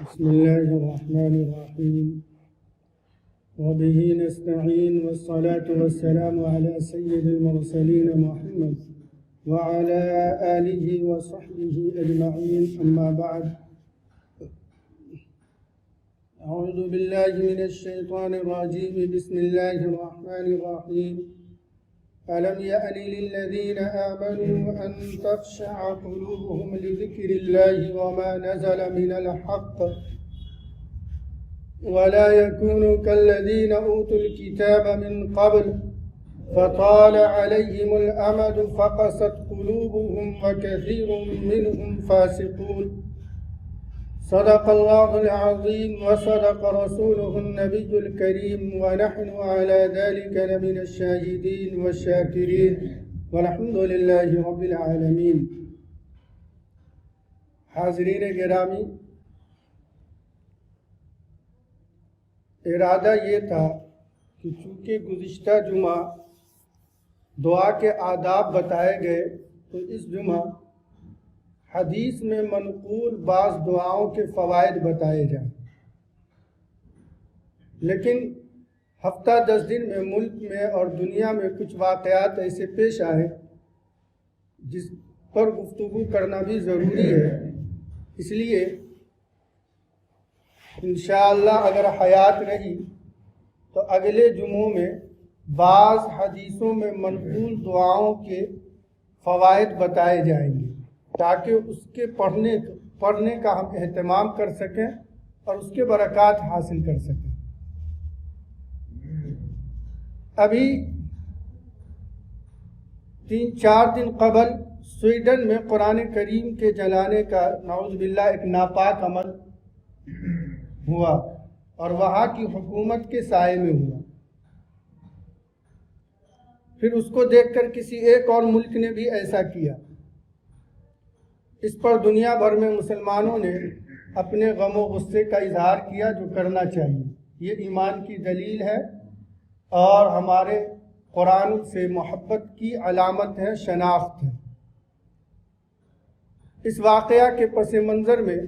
بسم الله الرحمن الرحيم وبه نستعين والصلاة والسلام على سيد المرسلين محمد وعلى آله وصحبه أجمعين أما بعد أعوذ بالله من الشيطان الرجيم بسم الله الرحمن الرحيم ألم يأن للذين آمنوا أن تخشع قلوبهم لذكر الله وما نزل من الحق ولا يكونوا كالذين أوتوا الكتاب من قبل فطال عليهم الأمد فقست قلوبهم وكثير منهم فاسقون صدق الله العظيم وصدق رسوله النبي الكريم ونحن على ذلك لمن الشاهدين والشاكرين والحمد لله رب العالمين. حاضرین گرامی، ارادہ یہ تھا کہ چونکہ گزشتہ جمعہ دعا کے آداب بتائے گئے تو اس جمعہ حدیث میں منقول بعض دعاؤں کے فوائد بتائے جائیں، لیکن ہفتہ 10 دن میں ملک میں اور دنیا میں کچھ واقعات ایسے پیش آئے جس پر گفتگو کرنا بھی ضروری ہے. اس لیے انشاءاللہ اگر حیات رہی تو اگلے جمعوں میں بعض حدیثوں میں منقول دعاؤں کے فوائد بتائے جائیں گے تاکہ اس کے پڑھنے کا ہم اہتمام کر سکیں اور اس کے برکات حاصل کر سکیں. ابھی 3-4 دن قبل سویڈن میں قرآن کریم کے جلانے کا نعوذ باللہ ایک ناپاک عمل ہوا اور وہاں کی حکومت کے سائے میں ہوا. پھر اس کو دیکھ کر کسی ایک اور ملک نے بھی ایسا کیا. اس پر دنیا بھر میں مسلمانوں نے اپنے غم و غصے کا اظہار کیا جو کرنا چاہیے. یہ ایمان کی دلیل ہے اور ہمارے قرآن سے محبت کی علامت ہے، شناخت ہے. اس واقعہ کے پس منظر میں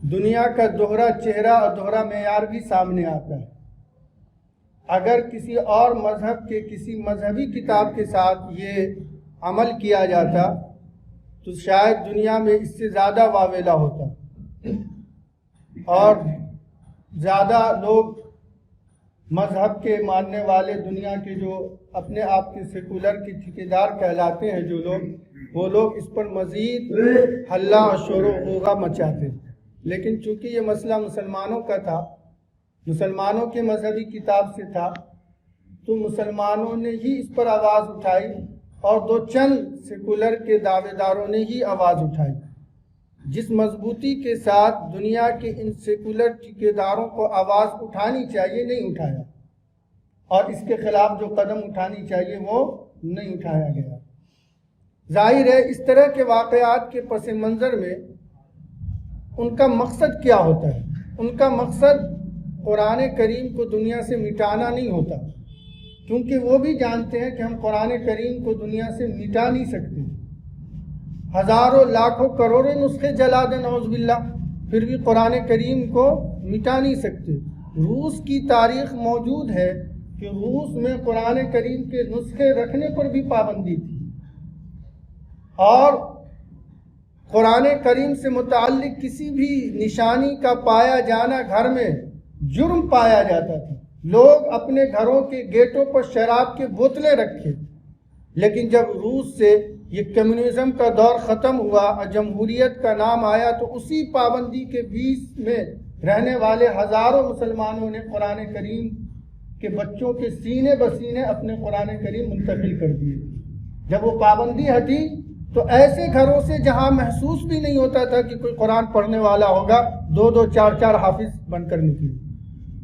دنیا کا دوہرا چہرہ اور دوہرا معیار بھی سامنے آتا ہے. اگر کسی اور مذہب کے کسی مذہبی کتاب کے ساتھ یہ عمل کیا جاتا تو شاید دنیا میں اس سے زیادہ واویلا ہوتا اور زیادہ لوگ مذہب کے ماننے والے دنیا کے جو اپنے آپ کے سیکولر کے ٹھیکیدار کہلاتے ہیں جو لوگ، وہ لوگ اس پر مزید ہلہ اور شور و غوغا مچاتے. لیکن چونکہ یہ مسئلہ مسلمانوں کا تھا، مسلمانوں کے مذہبی کتاب سے تھا، تو مسلمانوں نے ہی اس پر آواز اٹھائی اور 2 چند سیکولر کے دعوے داروں نے ہی آواز اٹھائی. جس مضبوطی کے ساتھ دنیا کے ان سیکولر ٹھیکیداروں کو آواز اٹھانی چاہیے نہیں اٹھایا، اور اس کے خلاف جو قدم اٹھانی چاہیے وہ نہیں اٹھایا گیا. ظاہر ہے اس طرح کے واقعات کے پس منظر میں ان کا مقصد کیا ہوتا ہے؟ ان کا مقصد قرآن کریم کو دنیا سے مٹانا نہیں ہوتا، کیونکہ وہ بھی جانتے ہیں کہ ہم قرآن کریم کو دنیا سے مٹا نہیں سکتے. ہزاروں لاکھوں کروڑوں نسخے جلا دیں نعوذ باللہ، پھر بھی قرآن کریم کو مٹا نہیں سکتے. روس کی تاریخ موجود ہے کہ روس میں قرآن کریم کے نسخے رکھنے پر بھی پابندی تھی، اور قرآن کریم سے متعلق کسی بھی نشانی کا پایا جانا گھر میں جرم پایا جاتا تھا. لوگ اپنے گھروں کے گیٹوں پر شراب کے بوتلیں رکھے. لیکن جب روس سے یہ کمیونزم کا دور ختم ہوا اور جمہوریت کا نام آیا تو اسی پابندی کے بیچ میں رہنے والے ہزاروں مسلمانوں نے قرآن کریم کے بچوں کے سینے بسینے اپنے قرآن کریم منتقل کر دیے. جب وہ پابندی ہٹی تو ایسے گھروں سے جہاں محسوس بھی نہیں ہوتا تھا کہ کوئی قرآن پڑھنے والا ہوگا 2-2 4-4 حافظ بن کر نکلے.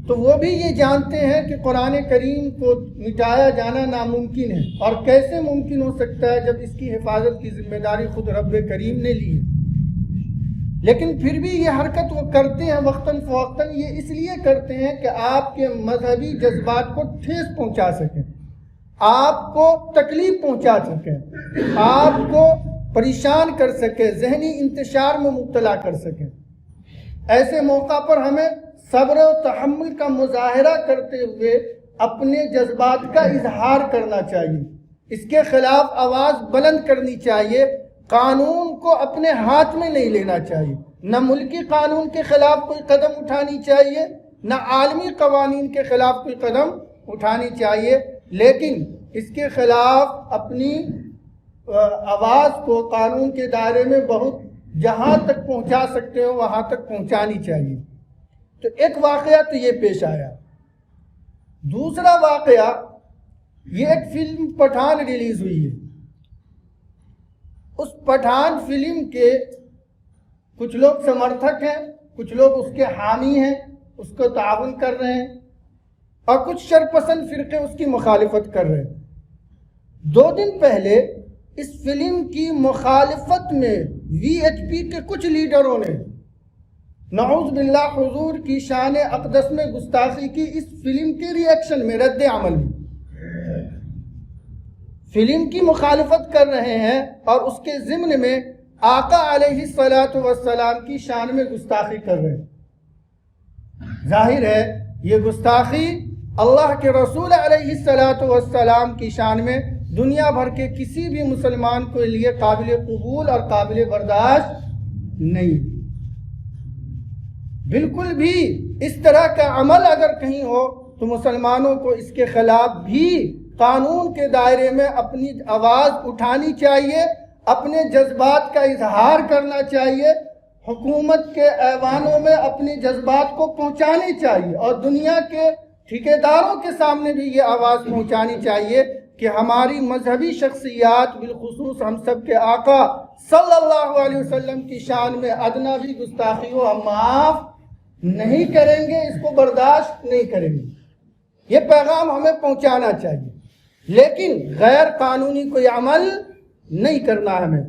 تو وہ بھی یہ جانتے ہیں کہ قرآن کریم کو مٹایا جانا ناممکن ہے، اور کیسے ممکن ہو سکتا ہے جب اس کی حفاظت کی ذمہ داری خود رب کریم نے لی ہے. لیکن پھر بھی یہ حرکت وہ کرتے ہیں وقتاً فوقتاً. یہ اس لیے کرتے ہیں کہ آپ کے مذہبی جذبات کو ٹھیس پہنچا سکیں، آپ کو تکلیف پہنچا سکیں، آپ کو پریشان کر سکیں، ذہنی انتشار میں مبتلا کر سکیں. ایسے موقع پر ہمیں صبر و تحمل کا مظاہرہ کرتے ہوئے اپنے جذبات کا اظہار کرنا چاہیے، اس کے خلاف آواز بلند کرنی چاہیے، قانون کو اپنے ہاتھ میں نہیں لینا چاہیے، نہ ملکی قانون کے خلاف کوئی قدم اٹھانی چاہیے، نہ عالمی قوانین کے خلاف کوئی قدم اٹھانی چاہیے، لیکن اس کے خلاف اپنی آواز کو قانون کے دائرے میں بہت جہاں تک پہنچا سکتے ہو وہاں تک پہنچانی چاہیے۔ تو ایک واقعہ تو یہ پیش آیا۔ دوسرا واقعہ، یہ ایک فلم پٹھان ریلیز ہوئی ہے، اس پٹھان فلم کے کچھ لوگ سمرتھک ہیں، کچھ لوگ اس کے حامی ہیں، اس کو تعاون کر رہے ہیں، اور کچھ شرپسند فرقے اس کی مخالفت کر رہے ہیں۔ 2 دن پہلے اس فلم کی مخالفت میں VHP کے کچھ لیڈروں نے نعوذ باللہ حضور کی شان اقدس میں گستاخی کی، اس فلم کے ری ایکشن میں، رد عمل میں فلم کی مخالفت کر رہے ہیں اور اس کے ضمن میں آقا علیہ السلام کی شان میں گستاخی کر رہے ہیں۔ ظاہر ہے یہ گستاخی اللہ کے رسول علیہ السلام کی شان میں دنیا بھر کے کسی بھی مسلمان کے لیے قابل قبول اور قابل برداشت نہیں۔ بالکل بھی اس طرح کا عمل اگر کہیں ہو تو مسلمانوں کو اس کے خلاف بھی قانون کے دائرے میں اپنی آواز اٹھانی چاہیے، اپنے جذبات کا اظہار کرنا چاہیے، حکومت کے ایوانوں میں اپنے جذبات کو پہنچانی چاہیے، اور دنیا کے ٹھیکیداروں کے سامنے بھی یہ آواز پہنچانی چاہیے کہ ہماری مذہبی شخصیات، بالخصوص ہم سب کے آقا صلی اللہ علیہ وسلم کی شان میں ادنا بھی گستاخی ہو ہم معاف نہیں کریں گے، اس کو برداشت نہیں کریں گے۔ یہ پیغام ہمیں پہنچانا چاہیے، لیکن غیر قانونی کوئی عمل نہیں کرنا، ہمیں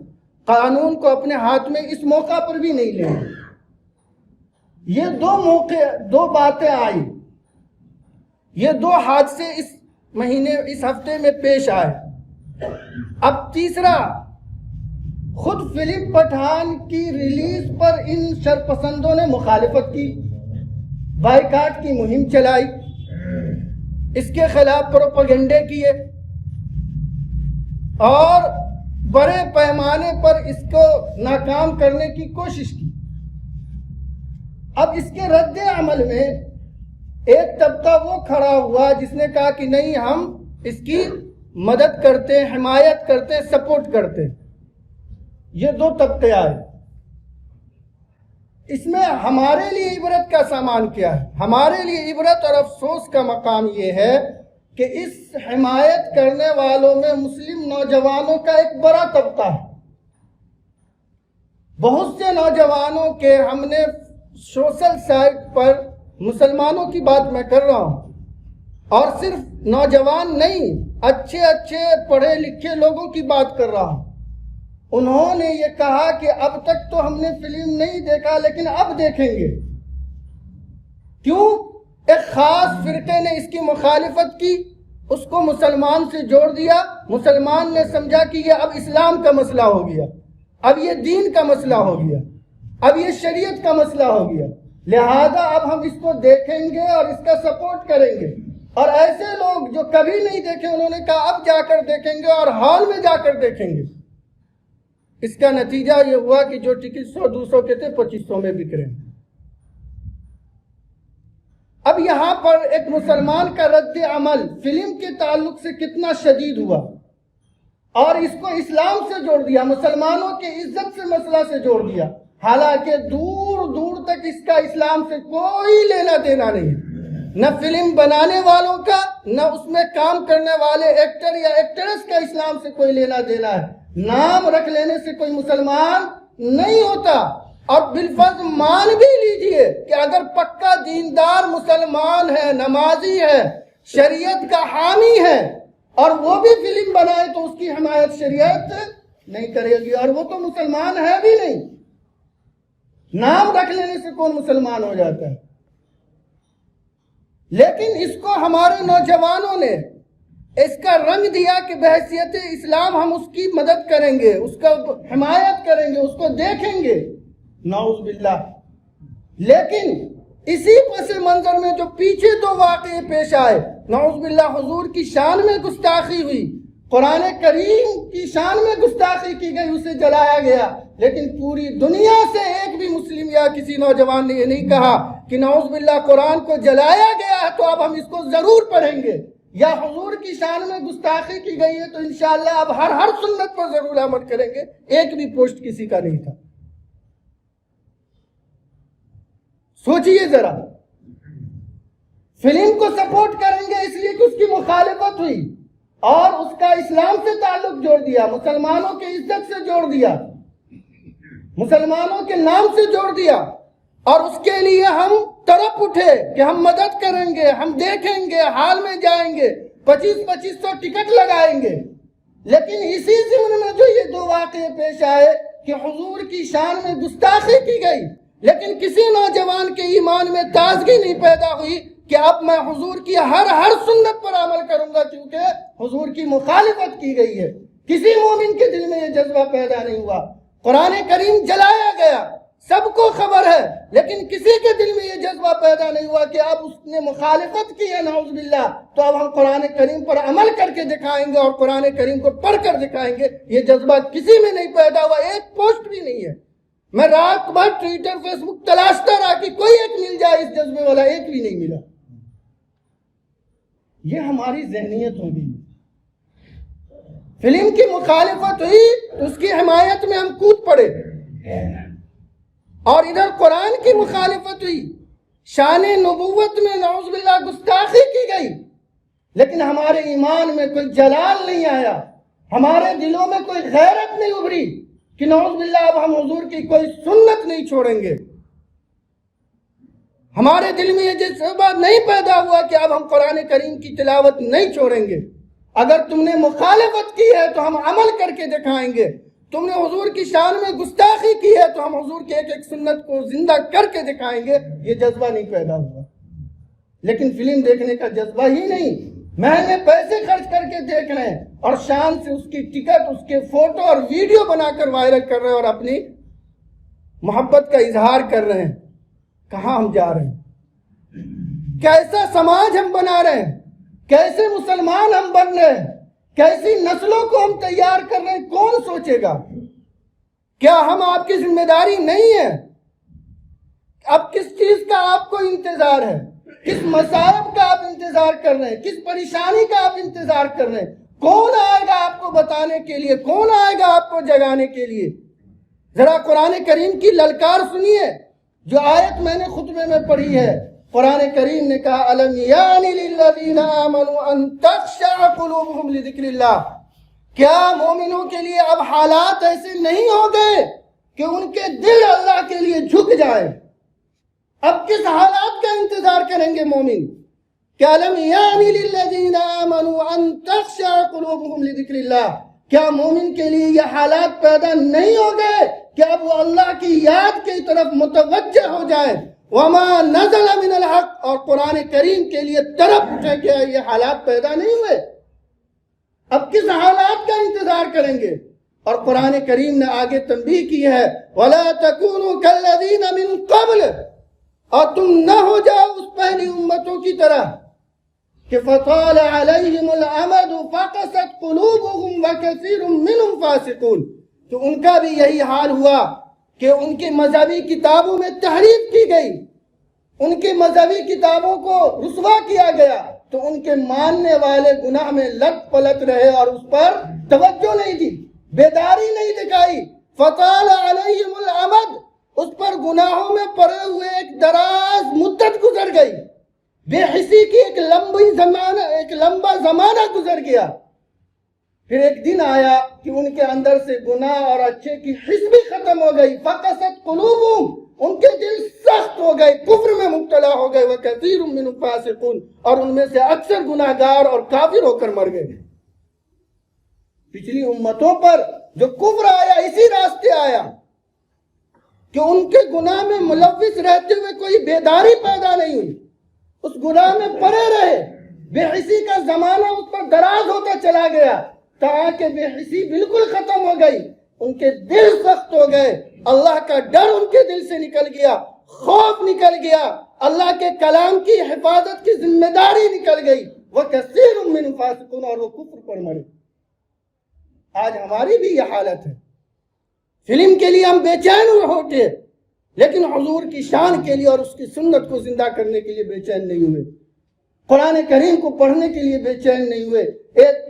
قانون کو اپنے ہاتھ میں اس موقع پر بھی نہیں لینا۔ یہ 2 باتیں آئی، یہ 2 حادثے اس ہفتے میں پیش آئے۔ اب تیسرا، خود فلم پٹھان کی ریلیز پر ان شرپسندوں نے مخالفت کی، بائیکاٹ کی مہم چلائی، اس کے خلاف پروپیگنڈے کیے اور بڑے پیمانے پر اس کو ناکام کرنے کی کوشش کی۔ اب اس کے رد عمل میں ایک طبقہ وہ کھڑا ہوا جس نے کہا کہ نہیں، ہم اس کی مدد کرتے، حمایت کرتے، سپورٹ کرتے۔ یہ 2 طبقے آئے۔ اس میں ہمارے لیے عبرت کا سامان کیا ہے؟ ہمارے لیے عبرت اور افسوس کا مقام یہ ہے کہ اس حمایت کرنے والوں میں مسلم نوجوانوں کا ایک بڑا طبقہ ہے۔ بہت سے نوجوانوں کے ہم نے سوشل سائٹ پر، مسلمانوں کی بات میں کر رہا ہوں، اور صرف نوجوان نہیں، اچھے پڑھے لکھے لوگوں کی بات کر رہا ہوں، انہوں نے یہ کہا کہ اب تک تو ہم نے فلم نہیں دیکھا لیکن اب دیکھیں گے۔ کیوں؟ ایک خاص فرقے نے اس کی مخالفت کی، اس کو مسلمان سے جوڑ دیا، مسلمان نے سمجھا کہ یہ اب اسلام کا مسئلہ ہو گیا، اب یہ دین کا مسئلہ ہو گیا، اب یہ شریعت کا مسئلہ ہو گیا، لہذا اب ہم اس کو دیکھیں گے اور اس کا سپورٹ کریں گے۔ اور ایسے لوگ جو کبھی نہیں دیکھے، انہوں نے کہا اب جا کر دیکھیں گے اور ہال میں جا کر دیکھیں گے۔ اس کا نتیجہ یہ ہوا کہ جو ٹکٹ 100-200 کے تھے 2500 میں بک رہے ہیں۔ اب یہاں پر ایک مسلمان کا رد عمل فلم کے تعلق سے کتنا شدید ہوا، اور اس کو اسلام سے جوڑ دیا، مسلمانوں کی عزت سے مسئلہ سے جوڑ دیا، حالانکہ دور دور تک اس کا اسلام سے کوئی لینا دینا نہیں، نہ فلم بنانے والوں کا، نہ اس میں کام کرنے والے ایکٹر یا ایکٹریس کا اسلام سے کوئی لینا دینا ہے۔ نام رکھ لینے سے کوئی مسلمان نہیں ہوتا، اور بالفرض مان بھی لیجئے کہ اگر پکا دیندار مسلمان ہے، نمازی ہے، شریعت کا حامی ہے، اور وہ بھی فلم بنائے تو اس کی حمایت شریعت نہیں کرے گی، اور وہ تو مسلمان ہے بھی نہیں۔ نام رکھ لینے سے کون مسلمان ہو جاتا ہے؟ لیکن اس کو ہمارے نوجوانوں نے اس کا رنگ دیا کہ بحیثیت اسلام ہم اس کی مدد کریں گے، اس کا حمایت کریں گے، اس کو دیکھیں گے۔ نعوذ باللہ، لیکن اسی پس منظر میں جو پیچھے دو واقعے پیش آئے، نعوذ باللہ حضور کی شان میں گستاخی ہوئی، قرآن کریم کی شان میں گستاخی کی گئی، اسے جلایا گیا، لیکن پوری دنیا سے ایک بھی مسلم یا کسی نوجوان نے یہ نہیں کہا کہ نعوذ باللہ قرآن کو جلایا گیا ہے تو اب ہم اس کو ضرور پڑھیں گے، یا حضور کی شان میں گستاخی کی گئی ہے تو انشاءاللہ اب ہر سنت پر ضرور عمل کریں گے۔ ایک بھی پوسٹ کسی کا نہیں تھا۔ سوچئے ذرا، فلم کو سپورٹ کریں گے اس لیے کہ اس کی مخالفت ہوئی اور اس کا اسلام سے تعلق جوڑ دیا، مسلمانوں کے عزت سے جوڑ دیا، مسلمانوں کے نام سے جوڑ دیا، اور اس کے لیے ہم طرف اٹھے کہ ہم مدد کریں گے، ہم دیکھیں گے، حال میں جائیں گے، 2500 ٹکٹ لگائیں گے۔ لیکن اسی ضمن میں جو یہ دو واقعے پیش آئے کہ حضور کی شان میں گستاخی کی گئی، لیکن کسی نوجوان کے ایمان میں تازگی نہیں پیدا ہوئی کہ اب میں حضور کی ہر سنت پر عمل کروں گا کیونکہ حضور کی مخالفت کی گئی ہے۔ کسی مومن کے دل میں یہ جذبہ پیدا نہیں ہوا۔ قرآن کریم جلایا گیا، سب کو خبر ہے، لیکن کسی کے دل میں یہ جذبہ پیدا نہیں ہوا کہ اب اس نے مخالفت کی ہے نعوذ باللہ تو اب ہم قرآن کریم پر عمل کر کے دکھائیں گے اور قرآن کریم کو پڑھ کر دکھائیں گے۔ یہ جذبہ کسی میں نہیں پیدا ہوا، ایک پوسٹ بھی نہیں ہے۔ میں رات بھر ٹویٹر فیس بک تلاشتا رہا کہ کوئی ایک مل جائے اس جذبے والا، ایک بھی نہیں ملا۔ یہ ہماری ذہنیت ہوگی۔ فلم کی مخالفت ہوئی تو اس کی حمایت میں ہم کود پڑے، اور ادھر قرآن کی مخالفت ہوئی، شان نبوت میں نعوذ باللہ گستاخی کی گئی، لیکن ہمارے ایمان میں کوئی جلال نہیں آیا، ہمارے دلوں میں کوئی غیرت نہیں ابھری کہ نعوذ باللہ اب ہم حضور کی کوئی سنت نہیں چھوڑیں گے۔ ہمارے دل میں یہ جذبہ نہیں پیدا ہوا کہ اب ہم قرآن کریم کی تلاوت نہیں چھوڑیں گے۔ اگر تم نے مخالفت کی ہے تو ہم عمل کر کے دکھائیں گے، تم نے حضور کی شان میں گستاخی کی ہے تو ہم حضور کے ایک سنت کو زندہ کر کے دکھائیں گے۔ یہ جذبہ نہیں پیدا ہوا، لیکن فلم دیکھنے کا جذبہ ہی نہیں، مہنگے پیسے خرچ کر کے دیکھ رہے ہیں اور شان سے اس کی ٹکٹ، اس کے فوٹو اور ویڈیو بنا کر وائرل کر رہے ہیں اور اپنی محبت کا اظہار کر رہے ہیں۔ کہاں ہم جا رہے ہیں؟ کیسا سماج ہم بنا رہے ہیں؟ کیسے مسلمان ہم بن رہے ہیں؟ کیسی نسلوں کو ہم تیار کر رہے ہیں؟ کون سوچے گا؟ کیا ہم آپ کی ذمہ داری نہیں ہے؟ اب کس چیز کا آپ کو انتظار ہے؟ کس مصائب کا آپ انتظار کر رہے ہیں؟ کس پریشانی کا آپ انتظار کر رہے ہیں؟ کون آئے گا آپ کو بتانے کے لیے؟ کون آئے گا آپ کو جگانے کے لیے؟ ذرا قرآن کریم کی للکار سنیے جو آیت میں نے خطبے میں پڑھی ہے۔ قرآن کریم نے کہا الم یعنی للذین آمنوا ان تخشع قلوبہم لذکر اللہ، کیا مومنوں کے لیے اب حالات ایسے نہیں ہو گئے کہ ان کے دل اللہ کے لیے جھک جائے؟ اب کس حالات کا انتظار کریں گے مومن؟ کیا الم یعنی للذین آمنوا ان تخشع قلوبہم لذکر اللہ، کیا مومن کے لیے یہ حالات پیدا نہیں ہو گئے کہ اب وہ اللہ کی یاد کی طرف متوجہ ہو جائے؟ وما نزل من الحق، اور قرآن کریم کے لیے طرف اٹھے، کیا یہ حالات پیدا نہیں ہوئے؟ اب کس حالات کا انتظار کریں گے؟ اور قرآن کریم نے آگے تنبیہ کی ہے وَلَا تَكُونُوا كَالَّذِينَ مِن قَبْلِ، اور تم نہ ہو جاؤ اس پہلی امتوں کی طرح کہ فَطَالَ عَلَيْهِمُ الْأَمَدُ فَقَسَتْ قُلُوبُهُمْ وَكَثِيرٌ مِّنْهُمْ فَاسِقُونَ، تو ان کا بھی یہی حال ہوا کہ ان کی مذہبی کتابوں میں تحریف کی گئی، ان کی مذہبی کتابوں کو رسوا کیا گیا، تو ان کے ماننے والے گناہ میں لٹ پلٹ رہے اور اس پر توجہ نہیں دی، بیداری نہیں دکھائی۔ فَطَالَ عَلَيْهِمُ الْأَمَدُ، اس پر گناہوں میں پڑے ہوئے ایک دراز مدت گزر گئی، بے حسی کی ایک لمبا زمانہ گزر گیا، پھر ایک دن آیا کہ ان کے اندر سے گناہ اور اچھے کی حس بھی ختم ہو گئی۔ فَقَسَتْ قُلُوبُهُمْ، ان کے دل سخت ہو گئے، کفر میں مبتلا ہو گئے، وَكَثِيرٌ مِّنْهُمْ فَاسِقُونَ، اور ان میں سے اکثر گناہگار اور کافر ہو کر مر گئے۔ پچھلی امتوں پر جو کفر آیا اسی راستے آیا کہ ان کے گناہ میں ملوث رہتے ہوئے کوئی بیداری پیدا نہیں ہوئی، اس گناہ میں پڑے رہے، بے حسی کا زمانہ اس پر دراز ہوتا چلا گیا تاکہ بے حسی بالکل ختم ہو گئی، ان کے دل سخت ہو گئے، اللہ کا ڈر ان کے دل سے نکل گیا، خوف نکل گیا، اللہ کے کلام کی حفاظت کی ذمہ داری نکل گئی، وَكَثِيرٌ مِّنْهُمْ فَاسِقُونَ، اور وہ کفر پر مرے۔ آج ہماری بھی یہ حالت ہے، فلم کے لیے ہم بے چین ہوتے، لیکن حضور کی شان کے لیے اور اس کی سنت کو زندہ کرنے کے لیے بے چین نہیں ہوئے، قرآن کریم کو پڑھنے کے لیے بے چین نہیں ہوئے۔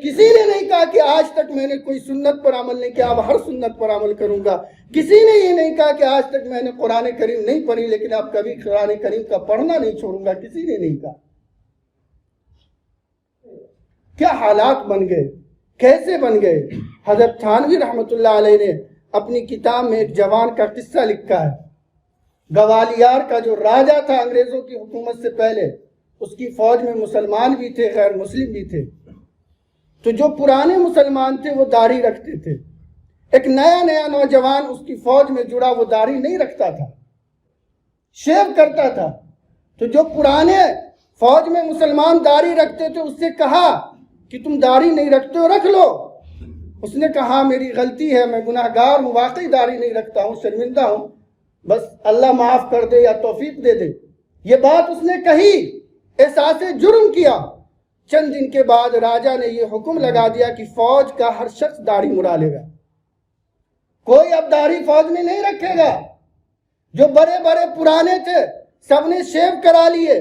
کسی نے نہیں کہا کہ آج تک میں نے کوئی سنت پر عمل نہیں کیا، اب ہر سنت پر عمل کروں گا۔ کسی نے یہ نہیں کہا کہ آج تک میں نے قرآن کریم نہیں پڑھی لیکن اب کبھی قرآن کریم کا پڑھنا نہیں چھوڑوں گا، کسی نے نہیں کہا۔ کیا حالات بن گئے، کیسے بن گئے؟ حضرت تھانوی رحمۃ اللہ علیہ نے اپنی کتاب میں ایک جوان کا قصہ لکھا ہے۔ گوالیار کا جو راجہ تھا انگریزوں کی حکومت سے پہلے، اس کی فوج میں مسلمان بھی تھے، غیر مسلم بھی تھے۔ تو جو پرانے مسلمان تھے وہ داڑھی رکھتے تھے، ایک نیا نوجوان اس کی فوج میں جڑا، وہ داڑھی نہیں رکھتا تھا، شیو کرتا تھا۔ تو جو پرانے فوج میں مسلمان داڑھی رکھتے تھے اس سے کہا کہ تم داڑھی نہیں رکھتے ہو، رکھ لو۔ اس نے کہا میری غلطی ہے، میں گناہ گار ہوں، واقعی داڑھی نہیں رکھتا ہوں، شرمندہ ہوں، بس اللہ معاف کر دے یا توفیق دے دے۔ یہ بات اس نے کہی، احساس جرم کیا۔ چند دن کے بعد راجہ نے یہ حکم لگا دیا کہ فوج کا ہر شخص داڑھی مڑا لے گا، کوئی اب داڑھی فوج میں نہیں رکھے گا۔ جو بڑے بڑے پرانے تھے سب نے شیو کرا لیے،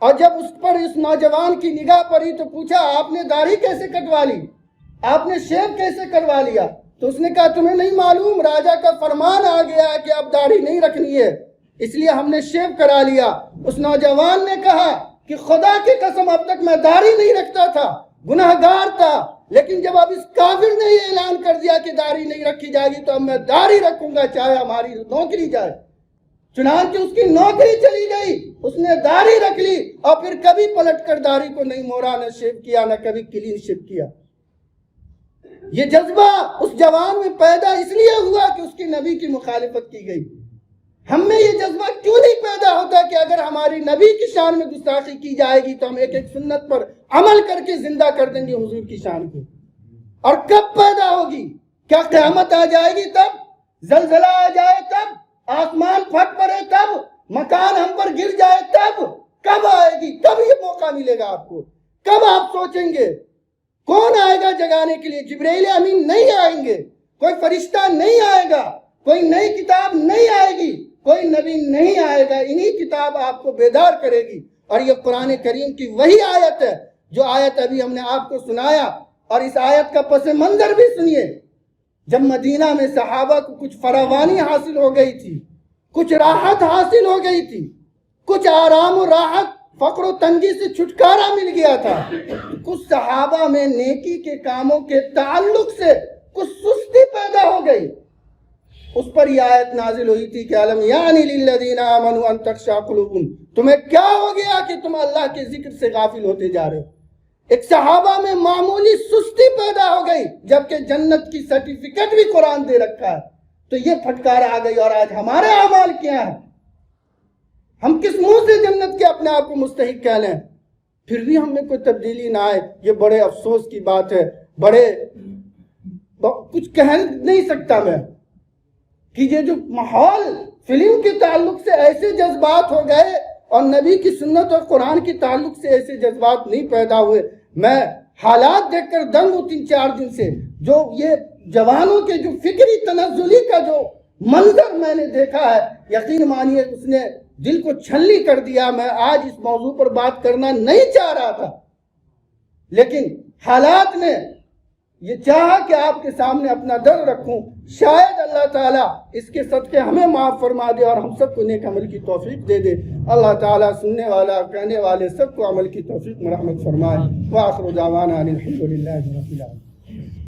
اور جب اس نوجوان کی نگاہ پڑی تو پوچھا آپ نے داڑھی کیسے کٹوا لی، آپ نے شیو کیسے کروا لیا؟ تو اس نے کہا تمہیں نہیں معلوم، راجہ کا فرمان آ گیا کہ اب داڑھی نہیں رکھنی ہے، اس لیے ہم نے شیو کرا لیا۔ اس نوجوان نے کہا کہ خدا کی قسم اب تک میں داڑھی نہیں رکھتا تھا، گناہ گار تھا، لیکن جب اب اس کافر نے یہ اعلان کر دیا کہ داڑھی نہیں رکھی جائے گی تو اب میں داڑھی رکھوں گا چاہے ہماری نوکری جائے۔ چنانچہ اس کی نوکری چلی گئی، اس نے داڑھی رکھ لی اور پھر کبھی پلٹ کر داڑھی کو نہیں موڑا، نہ شیو کیا، نہ کبھی کلین شیو کیا۔ یہ جذبہ اس جوان میں پیدا اس لیے ہوا کہ اس کی نبی کی مخالفت کی گئی۔ ہم میں یہ جذبہ کیوں نہیں پیدا ہوتا کہ اگر ہماری نبی کی شان میں گستاخی کی جائے گی تو ہم ایک ایک سنت پر عمل کر کے زندہ کر دیں گے حضور کی شان کو؟ اور کب پیدا ہوگی؟ کیا قیامت آ جائے گی تب؟ زلزلہ آ جائے تب؟ آسمان پھٹ پڑے تب؟ مکان ہم پر گر جائے تب؟ کب آئے گی؟ کب یہ موقع ملے گا آپ کو؟ کب آپ سوچیں گے؟ کون آئے گا جگانے کے لیے؟ جبرائیل امین نہیں آئیں گے، کوئی فرشتہ نہیں آئے گا، کوئی نئی کتاب نہیں آئے گی، کوئی نبی نہیں آئے گا، انہی کتاب آپ کو بیدار کرے گی۔ اور یہ قرآن کریم کی وہی آیت ہے جو آیت ابھی ہم نے آپ کو سنایا، اور اس آیت کا پس منظر بھی سنیے۔ جب مدینہ میں صحابہ کو کچھ فراوانی حاصل ہو گئی تھی، کچھ راحت حاصل ہو گئی تھی، کچھ آرام و راحت، فقر و تنگی سے چھٹکارا مل گیا تھا، کچھ صحابہ میں نیکی کے کاموں کے تعلق سے کچھ سستی پیدا ہو گئی۔ اس پر یہ آیت نازل ہوئی تھی کہ علم یعنی للذین آمنوا ان تخشع قلوبہم، تمہیں کیا ہو گیا کہ تم اللہ کے ذکر سے غافل ہوتے جا رہے ہو؟ ایک صحابہ میں معمولی سستی پیدا ہو گئی، جبکہ جنت کی سرٹیفکیٹ بھی قرآن دے رکھا ہے۔ تو یہ پھٹکار آ گئی، اور آج ہمارے اعمال کیا ہیں؟ ہم کس منہ سے جنت کے اپنے آپ کو مستحق کہہ لیں؟ پھر بھی ہم میں کوئی تبدیلی نہ آئے، یہ بڑے افسوس کی بات ہے۔ کچھ کہہ نہیں سکتا میں کہ یہ جو ماحول فلم کے تعلق سے ایسے جذبات ہو گئے اور نبی کی سنت اور قرآن کے تعلق سے ایسے جذبات نہیں پیدا ہوئے۔ میں حالات دیکھ کر دنگ ہوں 3-4 دن سے، جو یہ جوانوں کے جو فکری تنزلی کا جو منظر میں نے دیکھا ہے، یقین مانیے اس نے دل کو چھلنی کر دیا۔ میں آج اس موضوع پر بات کرنا نہیں چاہ رہا تھا، لیکن حالات نے یہ چاہا کہ آپ کے سامنے اپنا در رکھوں۔ شاید اللہ تعالیٰ اس کے صدقے ہمیں معاف فرما دے اور ہم سب کو نیک عمل کی توفیق دے دے۔ اللہ تعالیٰ سننے والا کہنے والے سب کو عمل کی توفیق مرحمت فرمائے۔ وآخر دعوانا الحمد للہ رب العالمین۔